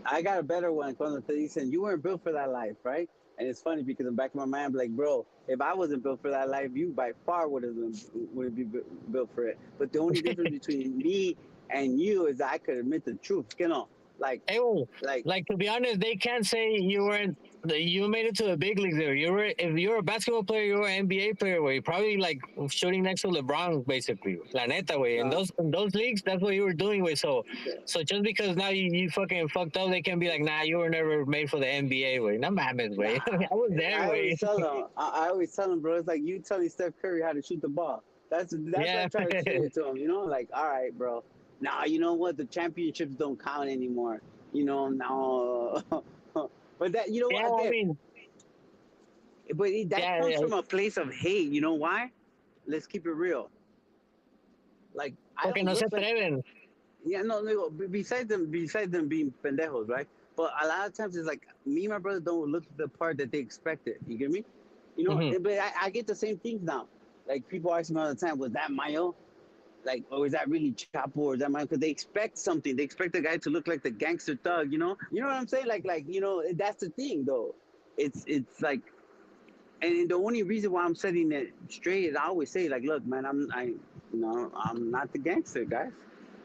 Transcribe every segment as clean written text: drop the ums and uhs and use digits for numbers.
I got a better one. Cuando te dicen, you weren't built for that life, right? And it's funny because in the back of my mind, I'm like, bro, if I wasn't built for that life, you by far wouldn't be built for it. But the only difference between me and you is that I could admit the truth. You know, Hey, well, like like to be honest, they can't say you weren't. You made it to the big leagues. There, you were. If you're a basketball player, you're an NBA player. Way probably like shooting next to LeBron, basically. La neta, way. uh, In those leagues, that's what you were doing. Way. So just because now you fucking fucked up, they can be like, nah, you were never made for the NBA. Way. Not mames, way. nah. I was there, I way. always tell them. I always tell them, bro. It's like you telling Steph Curry how to shoot the ball. That's what I Yeah. try to explain it to him. You know, like, all right, bro. Nah, you know what? The championships don't count anymore. You know, no. But that, you know Yeah. what? I Again, mean, that yeah. comes Yeah. from a place of hate. You know why? Let's keep it real. Like, I Porque don't no se look like. atreven. Yeah, no, no. Besides them being pendejos, right? But a lot of times it's like me and my brother don't look the part that they expected. You get me? You know, Hmm. but I get the same things now. Like people ask me all the time, was that Mayo? Like, or is that really Chapo or is that Mayo? Because they expect something. They expect the guy to look like the gangster thug. You know what I'm saying? Like that's the thing though. It's like, and the only reason why I'm setting it straight is I always say like, look, man, I'm not the gangster, guys.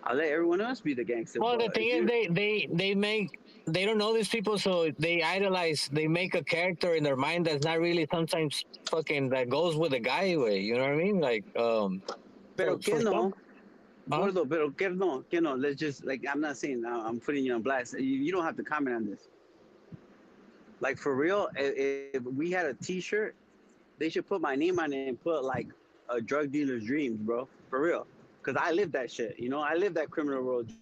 I'll let everyone else be the gangster, Well, the but thing if is, you're they make they don't know these people, so they idolize. They make a character in their mind that's not really sometimes fucking that goes with the guy way. You know what I mean? Like pero for que some, no, huh? gordo, pero que no. Let's just like I'm not saying I'm putting you on blast. You don't have to comment on this. Like for real, if we had a T-shirt, they should put my name on it and put like a drug dealer's dreams, bro. For real, because I live that shit. You know, I live that criminal world dream.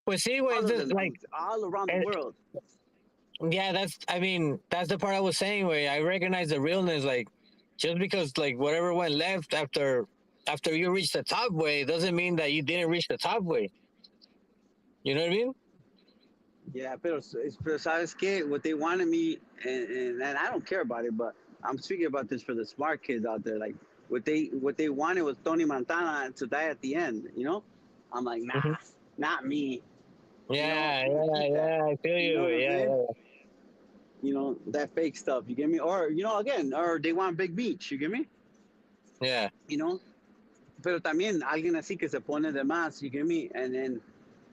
Pues sí, All güey. of It's them just like things, all around the eh, world. yeah, that's. I mean, that's the part I was saying. Where I recognize the realness. Like just because like whatever went left after you reach the top way doesn't mean that you didn't reach the top way. You know what I mean? Yeah, pero sabes que what they wanted me, and I don't care about it, but I'm speaking about this for the smart kids out there. Like what they wanted was Tony Montana to die at the end. You know, I'm like, Hmm. nah, not me. You know, Yeah, keep yeah, that. yeah. I feel You you. know what I'm Yeah, saying? yeah. You know that fake stuff. You get me? Or again, or they want Big Beach. You get me? Yeah. You know, pero también alguien así que se pone de más. You get me? And then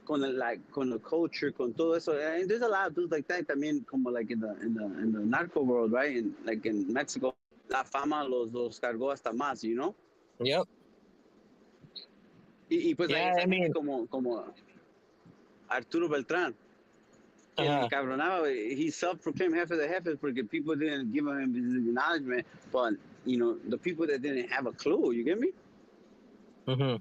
con the culture, con todo eso. And there's a lot of dudes like that también, como like in the narco world, right? And like in Mexico, la fama los cargó hasta más, you know. Yep. Y pues hay Yeah, I esa gente mean, como Arturo Beltrán que le uh-huh. encabronaba. He self-proclaimed jefe de jefes porque people didn't give him his acknowledgement, but the people that didn't have a clue. You get me? Hmm.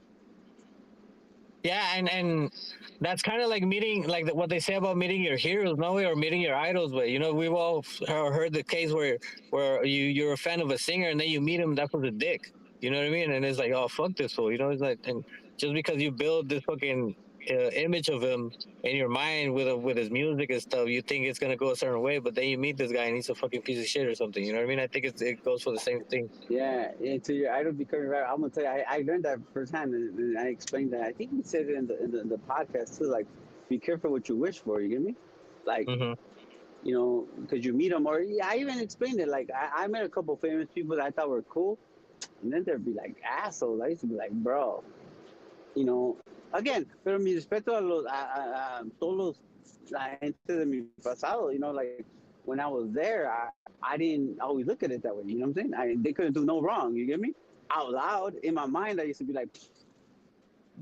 Yeah, and that's kind of like meeting, like what they say about meeting your heroes, no way, or meeting your idols. But we've all heard the case where you're a fan of a singer and then you meet him, that was a dick. You know what I mean? And it's like, oh fuck this fool. You know, it's like, and just because you build this fucking image of him in your mind with his music and stuff, you think it's gonna go a certain way, but then you meet this guy and he's a fucking piece of shit or something. You know what I mean? I think it goes for the same thing. Yeah, and to your idol becoming right. I'm gonna tell you, I learned that firsthand, and I explained that. I think we said it in the podcast too. Like, be careful what you wish for. You get me? Like, Hmm. because you meet them, or yeah, I even explained it. Like, I met a couple famous people that I thought were cool, and then there'd be like assholes. I used to be like, bro, again, pero mi respeto a todos la gente de mi pasado. Like when I was there, I didn't always look at it that way. You know what I'm saying? They couldn't do no wrong. You get me? Out loud in my mind, I used to be like,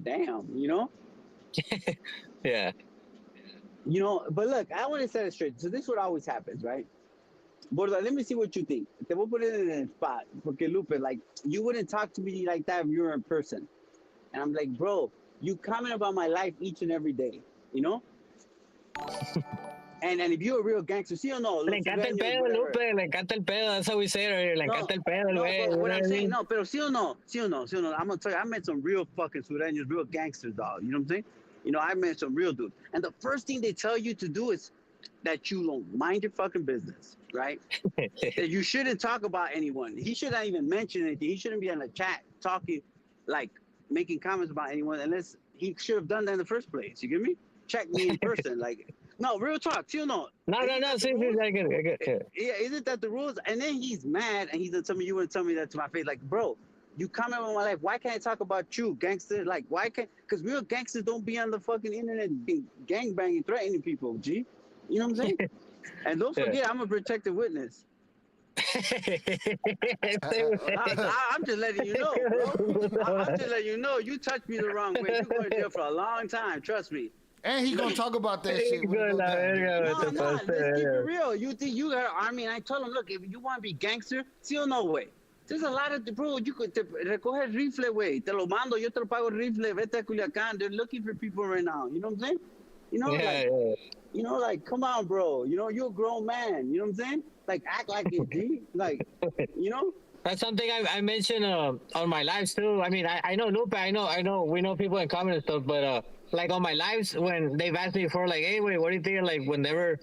damn. Yeah. But look, I want to set it straight. So this is what always happens, right? Borda, let me see what you think. Te voy a poner in the spot. Porque Lupe, like, you wouldn't talk to me like that if you were in person. And I'm like, bro, you comment about my life each and every day, you know? And if you're a real gangster, see or no, Le los encanta el sureños, pedo, whatever. Lupe, le encanta el pedo. That's how we say it. Le No, encanta el pedo, el no, güey. but You what know I'm what I saying, mean? no, pero sí or no. I'm gonna tell you, I met some real fucking sureños, real gangsters, dog. You know what I'm saying? I met some real dudes. And the first thing they tell you to do is that you don't mind your fucking business, right? That you shouldn't talk about anyone. He shouldn't even mention anything. He shouldn't be in the chat talking, like making comments about anyone unless he should have done that in the first place. You get me? check me in person. Like, no, real talk. You know, No, no, isn't no. that the See, rules? I get it. I get it. Yeah, isn't that the rules? And then he's mad, and he's gonna tell me, you wouldn't tell me that to my face. Like, bro, you comment on my life. Why can't I talk about you, gangster? Like, why can't? Because real gangsters don't be on the fucking internet gang banging, threatening people. G, you know what I'm saying? And don't Yeah. forget, I'm a protected witness. I'm just letting you know, bro. I'm just letting you know. You touch me the wrong way, you go to jail for a long time. Trust me. And he gonna talk about that shit when it Hijo de goes la down. verga, No, te no, let's pasé, keep it verga. real. You think you got an army? And I told him, look, if you want to be gangster, still no way. There's a lot of, bro, you could recoge el rifle, way. Te lo mando, yo te lo pago el rifle, vete a Culiacán. They're looking for people right now. You know what I'm saying? You know, Yeah, like, yeah. come on, bro. You know, you're a grown man. You know what I'm saying? Like, act like it, G. Like, you know? That's something I mentioned on my lives too. I mean, I know Lupe, I know, we know people in common and stuff, but like on my lives when they've asked me before, like, hey, wait, what do you think? Like, whenever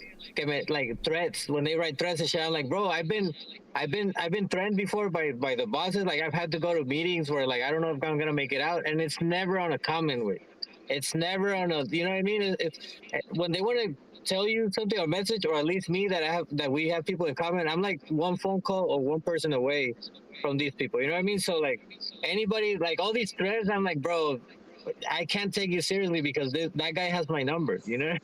like threats, when they write threats and shit, I'm like, bro, I've been threatened before by the bosses. Like, I've had to go to meetings where like I don't know if I'm gonna make it out, and it's never on a comment way. It's never on a, you know what I mean? It's when they want to tell you something or message, or at least me that we have people in common. I'm like one phone call or one person away from these people. You know what I mean? So like anybody, like all these threads, I'm like, bro, I can't take you seriously because that guy has my number. You know?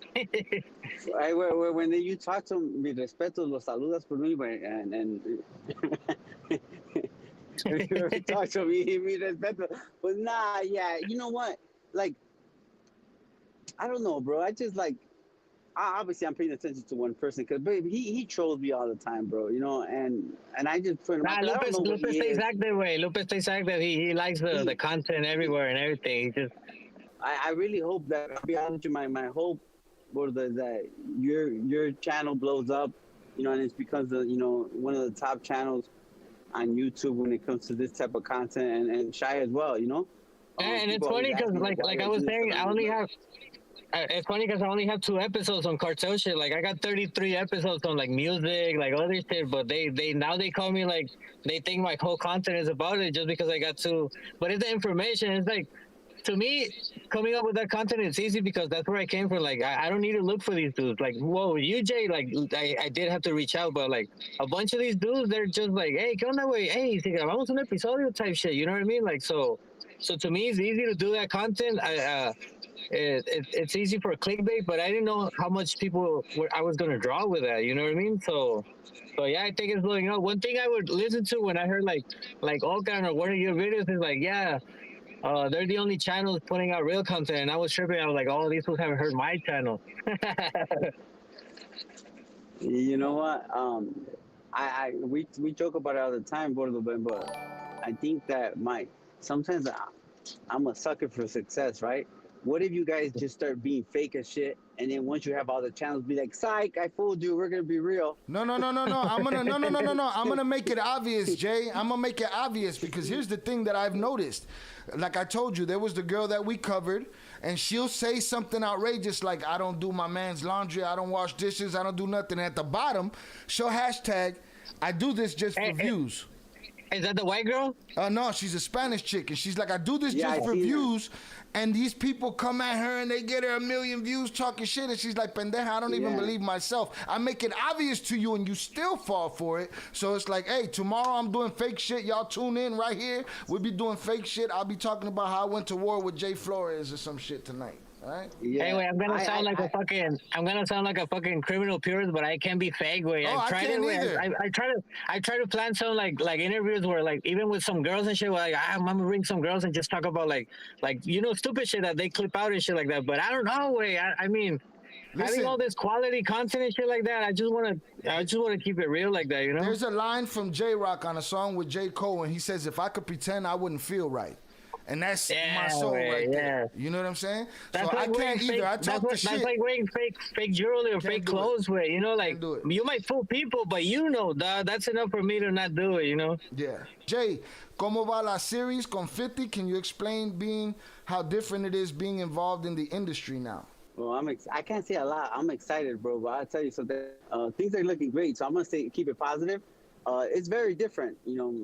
When you talk to him, mi respeto, los saludas por mí, güey, and if you ever talk to me, mi respeto. But nah, yeah, you know what? Like, I don't know, bro. I just like, obviously I'm paying attention to one person because baby he trolls me all the time, bro. You know, and I just put him out Nah, because I don't know what Lupe he stays is. active way. Lupe stays active. He likes the He, content he everywhere and everything. He just I really hope that, I'll be honest with you, my hope, bro, that your channel blows up, you know, and it's because of, you know, one of the top channels on YouTube when it comes to this type of content, and Shy as well, you know. and it's People always funny ask because me like, why like are I you was doing this? saying, And I I'm just only like, have it's funny because I only have 2 episodes on cartel shit. Like I got 33 episodes on like music, like other shit. But they now they call me like they think my whole content is about it just because I got two. But it's the information. It's like to me coming up with that content it's easy because that's where I came from. Like I don't need to look for these dudes. Like whoa, UJ, like I did have to reach out, but like a bunch of these dudes, they're just like, hey, come that way, hey, si grabamos un episodio type shit. You know what I mean? Like so to me it's easy to do that content. It's easy for clickbait, but I didn't know how much people were, I was gonna draw with that. You know what I mean? So yeah, I think it's blowing up. One thing I would listen to when I heard like Okan or one of your videos is like, yeah, they're the only channels putting out real content, and I was tripping. I was like, oh, these people haven't heard my channel. you know what? We joke about it all the time, Bordo, but I think that sometimes I'm a sucker for success, right? What if you guys just start being fake as shit, and then once you have all the channels, be like, "Psych, I fooled you. We're gonna be real." No, no, no, no, no. I'm gonna no, no, no, no, no. I'm gonna make it obvious, Jay. I'm gonna make it obvious because here's the thing that I've noticed. Like I told you, there was the girl that we covered, and she'll say something outrageous like, "I don't do my man's laundry. I don't wash dishes. I don't do nothing." And at the bottom, she'll hashtag, "I do this just for views." Is that the white girl? No, she's a Spanish chick, and she's like, "I do this Yeah, just I for see that. views." And these people come at her and they get her 1,000,000 views talking shit, and she's like, "Pendeja, I don't even Yeah. believe myself." I make it obvious to you, and you still fall for it. So it's like, hey, tomorrow I'm doing fake shit. Y'all tune in right here. We'll be doing fake shit. I'll be talking about how I went to war with Jay Flores or some shit tonight. All right? Yeah. Anyway, I'm gonna sound like a fucking criminal purist, but I can be fake way. Oh, I've I tried can't it way. either. I try to plan some like interviews where like even with some girls and shit, where like I'm gonna bring some girls and just talk about like you know stupid shit that they clip out and shit like that. But I don't know way. I mean having Listen, all this quality content and shit like that, I just wanna keep it real like that, you know? there's a line from J Rock on a song with J Cole, and he says, "If I could pretend, I wouldn't feel right." And that's my soul right there. You know what I'm saying? That's so like I can't fake, either. I talk the shit. That's like wearing fake jewelry or fake do it. clothes. Where you know, like Can't do it. you might fool people, but you know, dog, that's enough for me to not do it. You know. Yeah. Jay, ¿cómo va la series con 50? Can you explain how different it is being involved in the industry now? Well, I can't say a lot. I'm excited, bro. But I'll tell you something. Things are looking great, so I'm gonna keep it positive. It's very different, you know.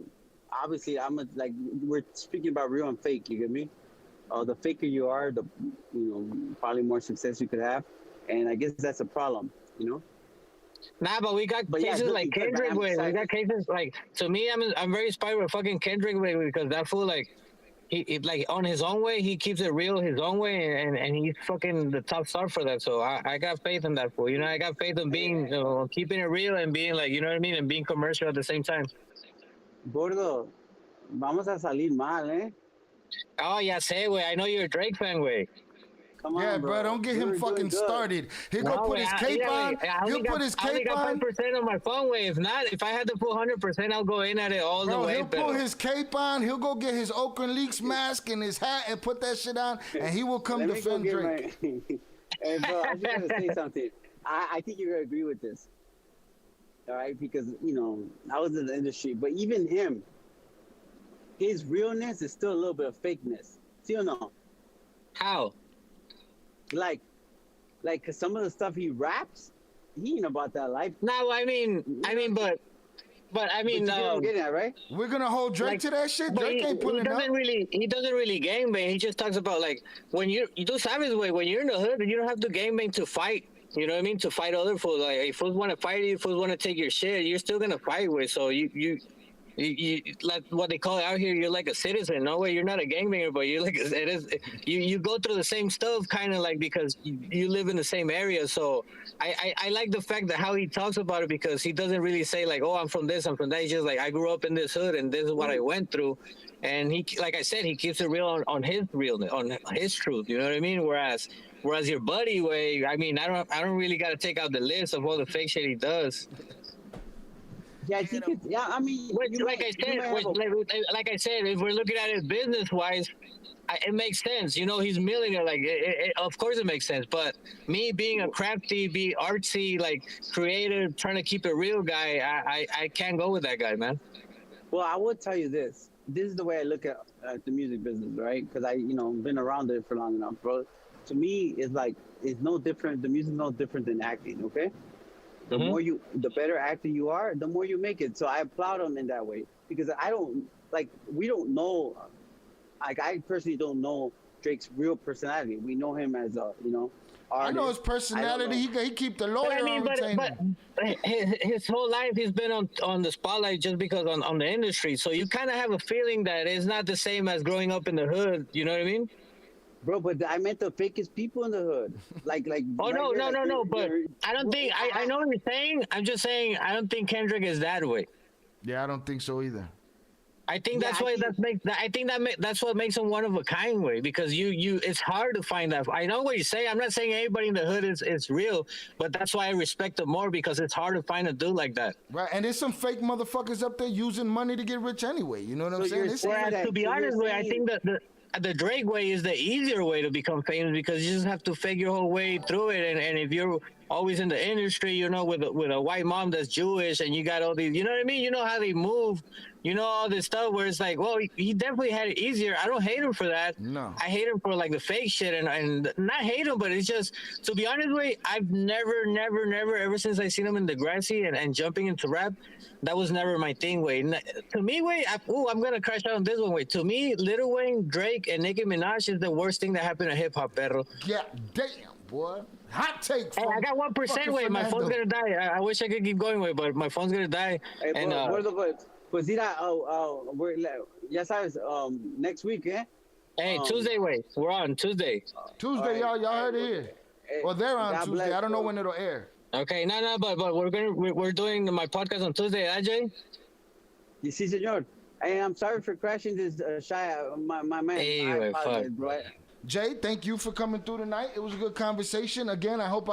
Obviously, like we're speaking about real and fake. You get me? the faker you are, the probably more success you could have, and I guess that's a problem, you know. Nah, but we got But yeah, it's cases like looking good, man. Kendrick I'm way. We excited. got cases like, to me, I'm very inspired with fucking Kendrick way, because that fool, like, he like on his own way, he keeps it real his own way, and he's fucking the top star for that. So I got faith in that fool. You know, I got faith in being, keeping it real and being like, you know what I mean, and being commercial at the same time. Gordo, vamos a salir mal, eh? Oh yeah, say way. I know you're a Drake fan, way. Come Yeah, on, bro, bro. don't get him We're doing fucking good. started. He'll go No put way. his cape on. I He'll only got put his I only cape got on. 5% on my phone, way. If not, if I had the full 100%, I'll go in at it all the Bro, way. he'll pull But his cape on. He'll go get his Oakland Leaks mask and his hat and put that shit on, and he will come Let me go defend get Drake. my. Hey, bro, I just gotta say something. I think you're gonna agree with this, all right? Because I was in the industry, but even him, his realness is still a little bit of fakeness. See or no? how? Like, 'cause some of the stuff he raps, he ain't about that life. No, but I But mean, you get what I'm getting at, right? We're gonna hold Drake like, to that shit. but Drake ain't pulling up. he doesn't really game bang. He just talks about, like, when you do Savage way, when you're in the hood, you don't have to game bang to fight. You know what I mean? To fight other fools. Like, if fools want to fight you, fools want to take your shit, you're still gonna fight with. So you like what they call it out here. You're like a citizen. No way, you're not a gangbanger, but you're like it is. You go through the same stuff, kind of like, because you live in the same area. So I like the fact that how he talks about it, because he doesn't really say like, oh, I'm from this, I'm from that. He's just like, I grew up in this hood and this is what I went through. And he, like I said, he keeps it real on his realness, on his truth. You know what I mean? Whereas your buddy way, I mean, I don't really got to take out the list of all the fake shit he does. Yeah, I think it's. Yeah, I mean, Which, like I said, like I said, if we're looking at it business wise, it makes sense. You know, he's a millionaire. Like, of course, it makes sense. But me being a crafty, be artsy, like creative, trying to keep it real guy, I can't go with that guy, man. well, I will tell you this. This is the way I look at the music business, right? Because I, been around it for long enough, bro. To me, it's like it's no different. The music's no different than acting. Okay, the better actor you are, the more you make it. So I applaud him in that way, because I don't we don't know. Like, I personally don't know Drake's real personality. We know him as a I artist. know his personality. He keep the lawyer But I mean, on but retainer. his whole life he's been on the spotlight just because on the industry. So you kind of have a feeling that it's not the same as growing up in the hood. You know what I mean? Bro, but I meant the fakest people in the hood. Oh right no, here, no, like, no, no. But you're- I don't think I know what you're saying. I'm just saying I don't think Kendrick is that way. Yeah, I don't think so either. I think Yeah, that's I why think- that's what makes him one of a kind way, because you it's hard to find that. I know what you say. I'm not saying everybody in the hood is real, but that's why I respect them more, because it's hard to find a dude like that. Right, and there's some fake motherfuckers up there using money to get rich anyway. You know what I'm So saying? you're It's- saying Whereas, that- to be so you're honest, way I saying- think that the Drake way is the easier way to become famous, because you just have to fake your whole way through it. And if you're always in the industry, with a white mom that's Jewish, and you got all these, you know what I mean? You know how they move, all this stuff where it's like, well, he definitely had it easier. I don't hate him for that. No. I hate him for like the fake shit, and not hate him, but it's just, to be honest, way I've never, ever since I seen him in Degrassi and jumping into rap, that was never my thing, way. To me, way, I'm gonna crash out on this one, way. To me, Lil Wayne, Drake, and Nicki Minaj is the worst thing that happened to hip hop, perro. Yeah, damn, boy. Hot take. Hey, from I got 1%, fucking way. My phone's Fernando. gonna die. I wish I could keep going, way, but my phone's gonna die. Hey, And pues mira, ya sabes, next week, eh? hey, Tuesday, way. We're on Tuesday. Tuesday, All right. y'all heard it here. Hey, Well, they're on God Tuesday. bless, I don't know bro. when it'll air. Okay, no, but we're doing my podcast on Tuesday, Ajay. Sí, señor. Hey, I'm sorry for crashing this shy. My man. Hey, I wait, apologize, fuck. bro. Jay, thank you for coming through tonight. It was a good conversation. Again, I hope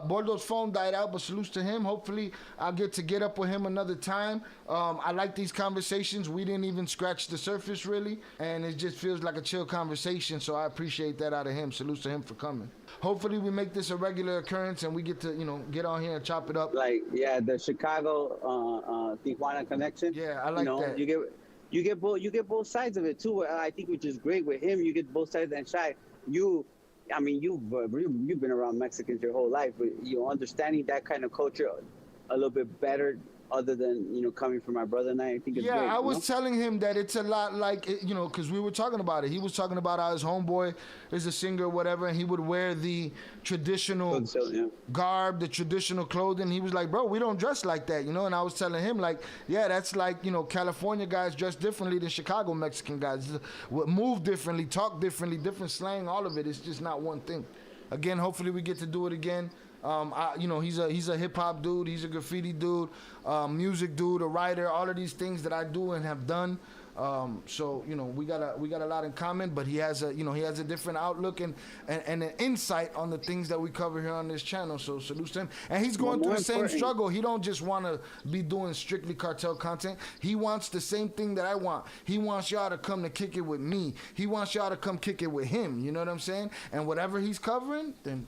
Bordo's phone died out, but salutes to him. Hopefully, I'll get up with him another time. I like these conversations. We didn't even scratch the surface, really, and it just feels like a chill conversation, so I appreciate that out of him. Salutes to him for coming. Hopefully, we make this a regular occurrence, and we get to, get on here and chop it up. The Chicago Tijuana connection. Yeah, I like that. You get both sides of it too. I think, which is great with him. You get both sides. And Shy, you've been around Mexicans your whole life, but understanding that kind of culture a little bit better other than coming from my brother and I think it's Yeah, great. I was telling him that it's a lot like, because we were talking about it. He was talking about how his homeboy is a singer or whatever, and he would wear the traditional So, yeah. garb, the traditional clothing. He was like, bro, we don't dress like that, And I was telling him, like, yeah, that's like, California guys dress differently than Chicago Mexican guys. Move differently, talk differently, different slang, all of it. It's just not one thing. Again, hopefully we get to do it again. He's a hip hop dude. He's a graffiti dude, music dude, a writer. All of these things that I do and have done. So we got a lot in common. But he has a different outlook and an insight on the things that we cover here on this channel. So salute to him. And he's going through the same struggle. He don't just want to be doing strictly cartel content. He wants the same thing that I want. He wants y'all to come to kick it with me. He wants y'all to come kick it with him. You know what I'm saying? And whatever he's covering, then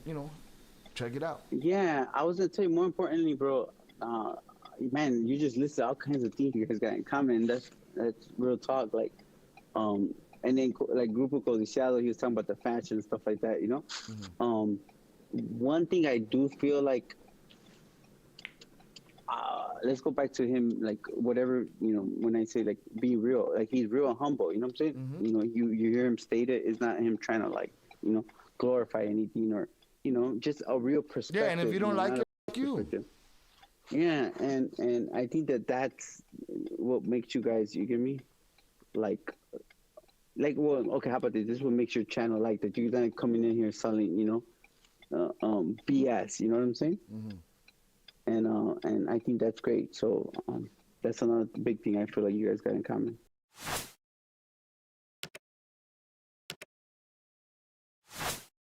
check it out. Yeah, I was gonna tell you more importantly, bro. Man, you just listed all kinds of things you guys got in common. That's real talk. Like, and then like Grupo Codiciado, he was talking about the fashion and stuff like that. Mm-hmm. One thing I do feel like, let's go back to him. Like whatever when I say like be real, like he's real and humble. You know what I'm saying? Mm-hmm. You hear him state it. It's not him trying to like glorify anything or just a real perspective. Yeah, and if you don't like it, like you. Yeah, and I think that's what makes you guys. You get me? Like, well, okay. How about this? This is what makes your channel like that. You're not coming in here selling, BS. You know what I'm saying? Mm-hmm. And I think that's great. So that's another big thing I feel like you guys got in common.